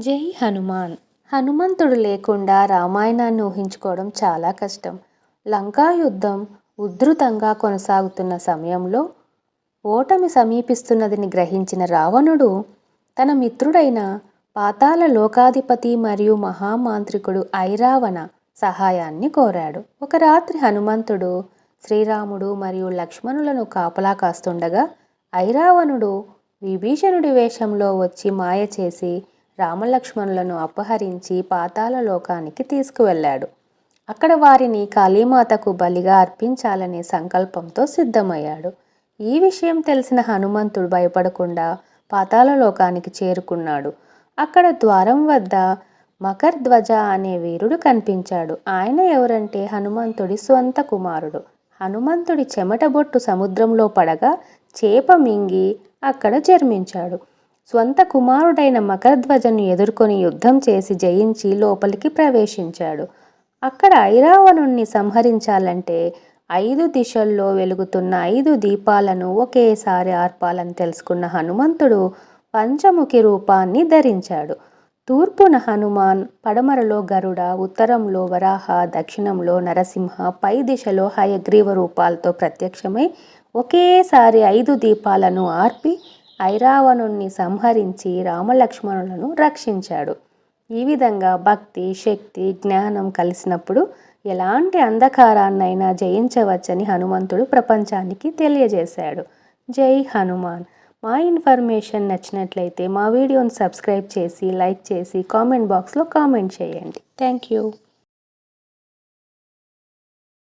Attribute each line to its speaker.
Speaker 1: జై హనుమాన్. హనుమంతుడు లేకుండా రామాయణాన్ని ఊహించుకోవడం చాలా కష్టం. లంకా యుద్ధం ఉధృతంగా కొనసాగుతున్న సమయంలో ఓటమి సమీపిస్తున్నదని గ్రహించిన రావణుడు తన మిత్రుడైన పాతాళ లోకాధిపతి మరియు మహామాంత్రికుడు ఐరావణ సహాయాన్ని కోరాడు. ఒక రాత్రి హనుమంతుడు శ్రీరాముడు మరియు లక్ష్మణులను కాపలా కాస్తుండగా ఐరావణుడు విభీషణుడి వేషంలో వచ్చి మాయ చేసి రామలక్ష్మణులను అపహరించి పాతాళ లోకానికి తీసుకువెళ్ళాడు. అక్కడ వారిని కాళీమాతకు బలిగా అర్పించాలనే సంకల్పంతో సిద్ధమయ్యాడు. ఈ విషయం తెలిసిన హనుమంతుడు భయపడకుండా పాతాళ లోకానికి చేరుకున్నాడు. అక్కడ ద్వారం వద్ద మకరధ్వజ అనే వీరుడు కనిపించాడు. ఆయన ఎవరంటే హనుమంతుడి స్వంత కుమారుడు. హనుమంతుడి చెమట బొట్టు సముద్రంలో పడగా చేప మింగి అక్కడ జన్మించాడు. స్వంత కుమారుడైన మకరధ్వజను ఎదుర్కొని యుద్ధం చేసి జయించి లోపలికి ప్రవేశించాడు. అక్కడ ఐరావణుణ్ణి సంహరించాలంటే 5 దిశల్లో వెలుగుతున్న 5 దీపాలను ఒకేసారి ఆర్పాలని తెలుసుకున్న హనుమంతుడు పంచముఖి రూపాన్ని ధరించాడు. తూర్పున హనుమాన్, పడమరలో గరుడ, ఉత్తరంలో వరాహ, దక్షిణంలో నరసింహ, పై దిశలో హయగ్రీవ రూపాలతో ప్రత్యక్షమై ఒకేసారి 5 దీపాలను ఆర్పి ఐరావణుణ్ణి సంహరించి రామలక్ష్మణులను రక్షించాడు. ఈ విధంగా భక్తి, శక్తి, జ్ఞానం కలిసినప్పుడు ఎలాంటి అంధకారాన్నైనా జయించవచ్చని హనుమంతుడు ప్రపంచానికి తెలియజేశాడు. జై హనుమాన్. మా ఇన్ఫర్మేషన్ నచ్చినట్లయితే మా వీడియోని సబ్స్క్రైబ్ చేసి, లైక్ చేసి, కామెంట్ బాక్స్లో కామెంట్ చేయండి. Thank you.